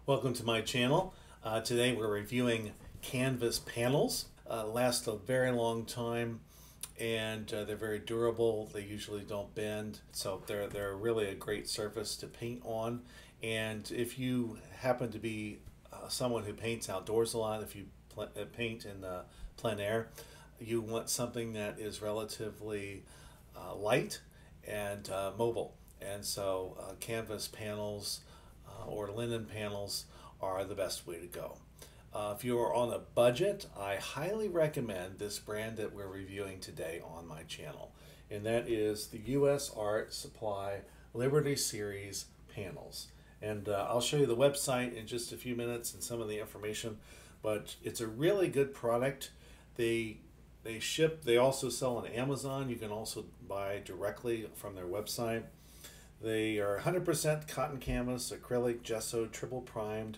Welcome to my channel. Today we're reviewing canvas panels. Last a very long time and they're very durable. They usually don't bend, so they're really a great surface to paint on. And if you happen to be someone who paints outdoors a lot, if you paint in plein air, you want something that is relatively light and mobile. And so canvas panels or linen panels are the best way to go. If you are on a budget, I highly recommend this brand that we're reviewing today on my channel, and that is the U.S. Art Supply Liberty Series panels. And I'll show you the website in just a few minutes and some of the information, but it's a really good product. They ship, they also sell on Amazon. You can also buy directly from their website. They are 100% cotton canvas, acrylic, gesso, triple primed,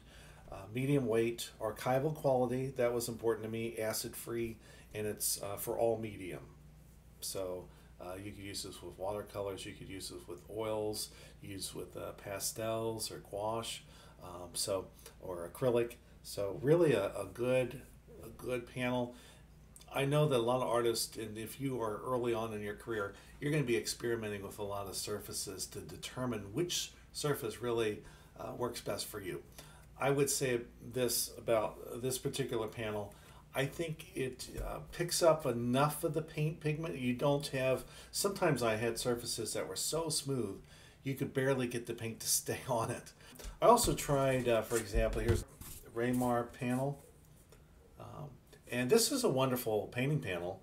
medium weight, archival quality. That was important to me, acid free, and it's for all medium. So you could use this with watercolors, you could use this with oils, use with pastels or gouache, or acrylic. So really a good panel. I know that a lot of artists, and if you are early on in your career, you're going to be experimenting with a lot of surfaces to determine which surface really works best for you. I would say this about this particular panel. I think it picks up enough of the paint pigment. You don't have, sometimes I had surfaces that were so smooth you could barely get the paint to stay on it. I also tried, for example, here's a Raymar panel. And this is a wonderful painting panel.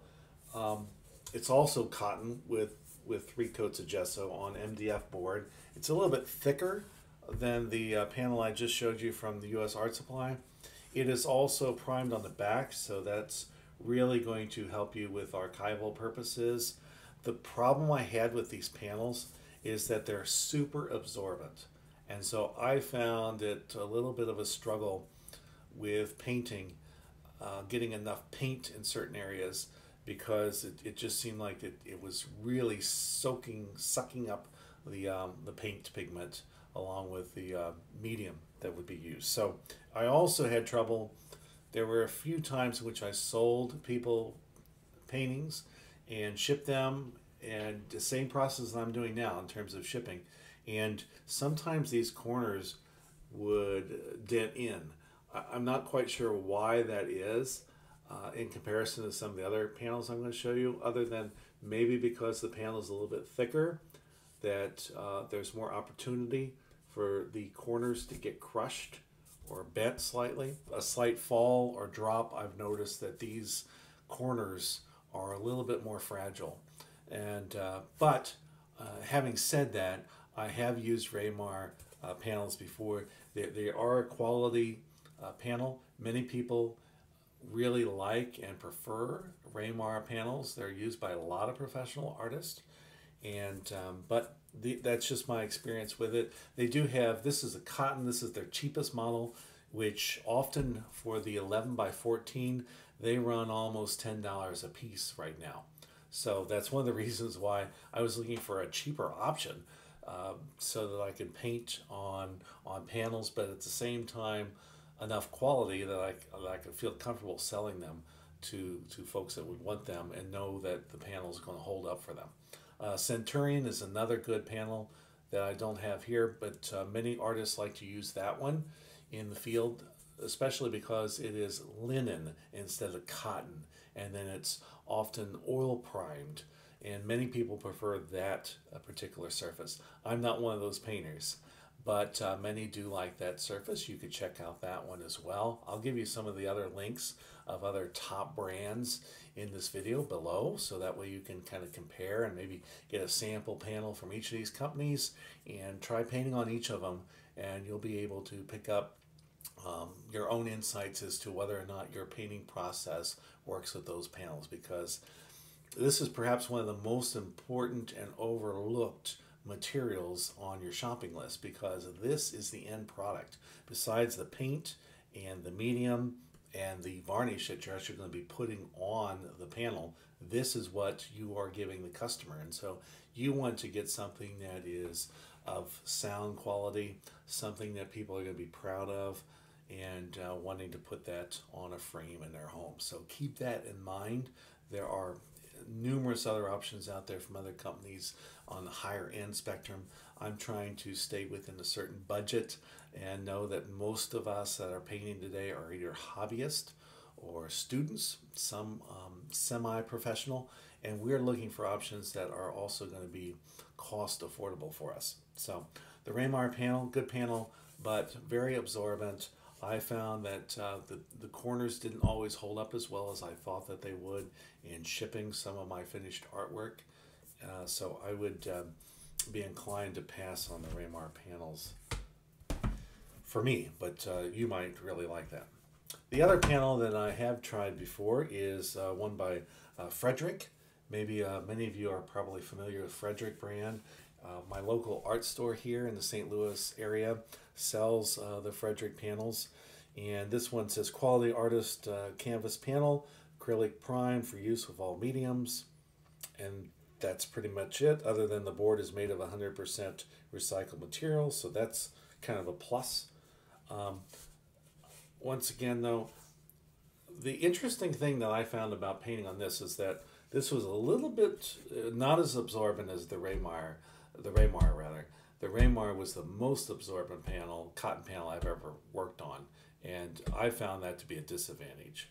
It's also cotton with 3 coats of gesso on MDF board. It's a little bit thicker than the panel I just showed you from the U.S. Art Supply. It is also primed on the back, so that's really going to help you with archival purposes. The problem I had with these panels is that they're super absorbent. And so I found it a little bit of a struggle with painting, getting enough paint in certain areas, because it just seemed like it was really sucking up the paint pigment along with the medium that would be used. So I also had trouble. There were a few times in which I sold people paintings and shipped them, and the same process that I'm doing now in terms of shipping. And sometimes these corners would dent in. I'm not quite sure why that is in comparison to some of the other panels I'm going to show you, other than maybe because the panel is a little bit thicker, that there's more opportunity for the corners to get crushed or bent slightly. A slight fall or drop, I've noticed that these corners are a little bit more fragile. And but having said that, I have used Raymar panels before. They are a quality panel. Many people really like and prefer Raymar panels. They're used by a lot of professional artists, and that's just my experience with it. They do have, this is a cotton, this is their cheapest model, which often for the 11 by 14 they run almost $10 a piece right now. So that's one of the reasons why I was looking for a cheaper option, so that I could paint on panels, but at the same time enough quality that I could feel comfortable selling them to folks that would want them and know that the panel is going to hold up for them. Centurion is another good panel that I don't have here, but many artists like to use that one in the field, especially because it is linen instead of cotton, and then it's often oil primed, and many people prefer that particular surface. I'm not one of those painters, but many do like that surface. You could check out that one as well. I'll give you some of the other links of other top brands in this video below, so that way you can kind of compare and maybe get a sample panel from each of these companies and try painting on each of them, and you'll be able to pick up your own insights as to whether or not your painting process works with those panels, because this is perhaps one of the most important and overlooked materials on your shopping list, because this is the end product. Besides the paint and the medium and the varnish that you're actually going to be putting on the panel, this is what you are giving the customer. And so you want to get something that is of sound quality, something that people are going to be proud of, and wanting to put that on a frame in their home. So keep that in mind. There are numerous other options out there from other companies on the higher end spectrum. I'm trying to stay within a certain budget and know that most of us that are painting today are either hobbyists or students, some semi-professional, and we're looking for options that are also going to be cost affordable for us. So the Raymar panel, good panel, but very absorbent. I found that the corners didn't always hold up as well as I thought that they would in shipping some of my finished artwork. So I would be inclined to pass on the Raymar panels for me, but you might really like that. The other panel that I have tried before is one by Frederick. Maybe many of you are probably familiar with Frederick brand. My local art store here in the St. Louis area sells the Frederick panels, and this one says quality artist canvas panel, acrylic prime for use with all mediums, and that's pretty much it, other than the board is made of 100% recycled material, so that's kind of a plus. Once again though, the interesting thing that I found about painting on this is that this was a little bit not as absorbent as the Raymar rather. The Raymar was the most absorbent panel, cotton panel I've ever worked on, and I found that to be a disadvantage.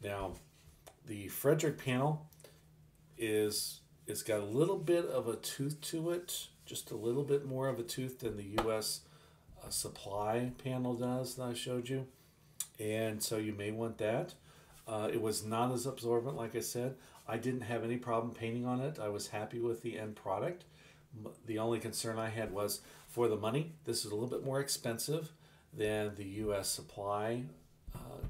Now, the Frederick panel it's got a little bit of a tooth to it, just a little bit more of a tooth than the U.S. Supply panel does that I showed you, and so you may want that. It was not as absorbent, like I said. I didn't have any problem painting on it. I was happy with the end product. The only concern I had was for the money. This is a little bit more expensive than the U.S. Supply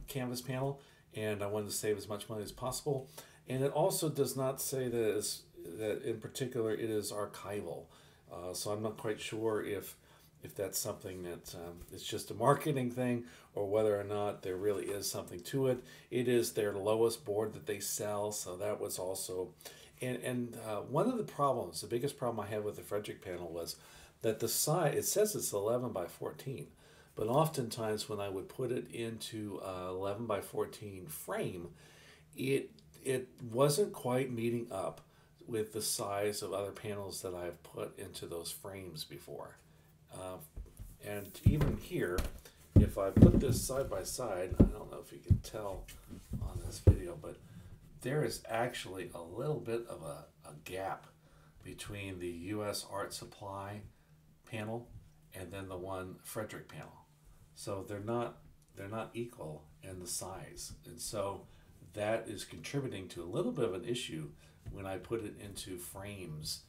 canvas panel, and I wanted to save as much money as possible. And it also does not say that in particular it is archival. So I'm not quite sure if that's something that it's just a marketing thing or whether or not there really is something to it. It is their lowest board that they sell, so that was also... And one of the problems, the biggest problem I had with the Frederick panel was that the size, it says it's 11 by 14, but oftentimes when I would put it into 11 by 14 frame, it wasn't quite meeting up with the size of other panels that I've put into those frames before. And even here, if I put this side by side, I don't know if you can tell on this video, but there is actually a little bit of a gap between the U.S. Art Supply panel and then the one Frederick panel. So they're not equal in the size, and so that is contributing to a little bit of an issue when I put it into frames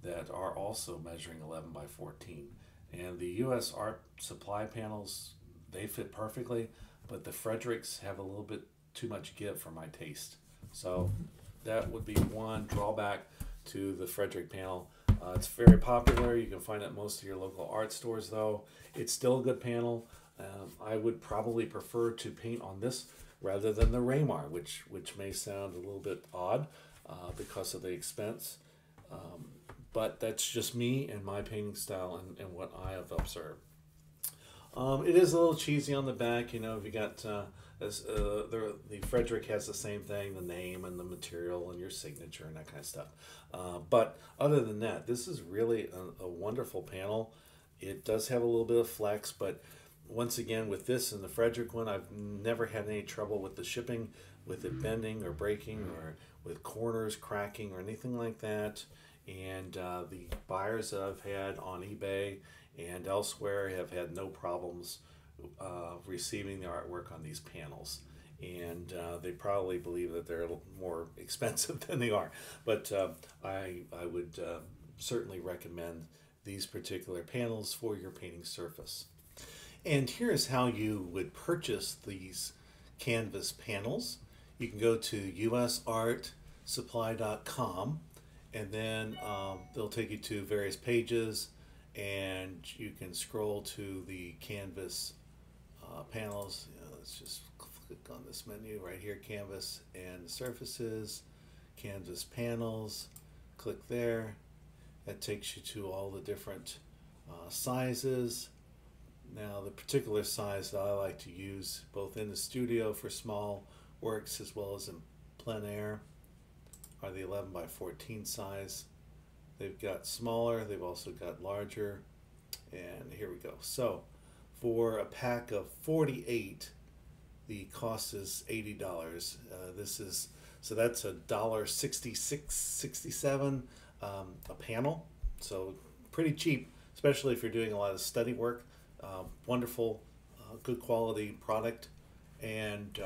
that are also measuring 11 by 14. And the U.S. Art Supply panels, they fit perfectly, but the Fredericks have a little bit too much give for my taste. So that would be one drawback to the Frederick panel. It's very popular. You can find it at most of your local art stores, though. It's still a good panel. I would probably prefer to paint on this rather than the Raymar, which may sound a little bit odd because of the expense. But that's just me and my painting style and what I have observed. It is a little cheesy on the back, you know. If you got the Frederick has the same thing, the name and the material and your signature and that kind of stuff. But other than that, this is really a wonderful panel. It does have a little bit of flex, but once again, with this and the Frederick one, I've never had any trouble with the shipping, with it bending or breaking, or with corners cracking or anything like that. And the buyers that I've had on eBay and elsewhere have had no problems receiving the artwork on these panels. And they probably believe that they're a little more expensive than they are. But I would certainly recommend these particular panels for your painting surface. And here's how you would purchase these canvas panels. You can go to usartsupply.com, and then they'll take you to various pages, and you can scroll to the canvas panels. You know, let's just click on this menu right here, canvas and surfaces, canvas panels. Click there. That takes you to all the different Sizes. Now, the particular size that I like to use both in the studio for small works as well as in plein air are the 11 by 14 size. They've got smaller, they've also got larger, and here we go. So for a pack of 48, the cost is $80. So that's $1.6667 a panel. So pretty cheap, especially if you're doing a lot of study work. Wonderful, good quality product, and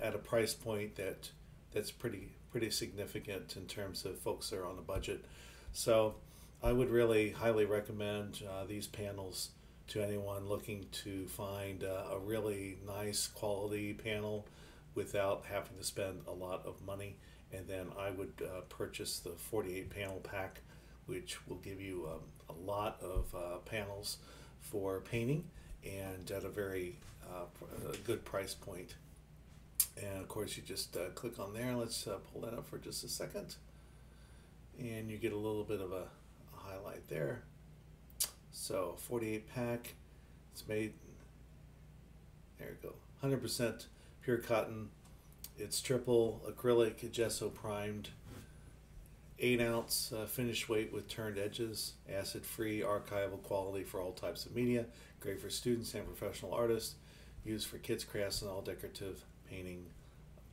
at a price point that's pretty significant in terms of folks that are on a budget. So I would really highly recommend these panels to anyone looking to find a really nice quality panel without having to spend a lot of money. And then I would purchase the 48 panel pack, which will give you a lot of panels for painting and at a very good price point. And of course, you just click on there. Let's pull that up for just a second, and you get a little bit of a highlight there. So 48 pack, it's made, there you go, 100% pure cotton. It's triple acrylic gesso primed, 8-ounce finish weight with turned edges, acid-free, archival quality for all types of media, great for students and professional artists, used for kids' crafts and all decorative painting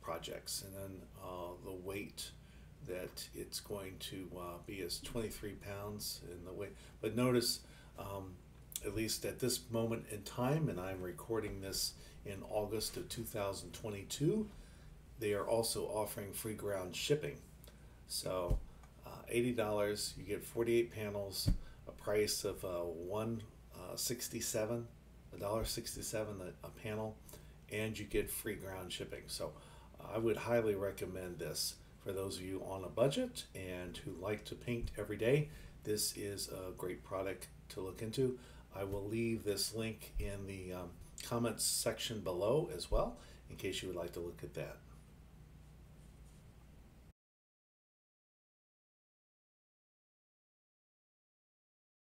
projects. And then the weight that it's going to be is 23 pounds in the weight. But notice, at least at this moment in time, and I'm recording this in August of 2022, they are also offering free ground shipping. So $80, you get 48 panels, a price of $1.67 a panel, and you get free ground shipping. So I would highly recommend this for those of you on a budget and who like to paint every day. This is a great product to look into. I will leave this link in the comments section below as well in case you would like to look at that.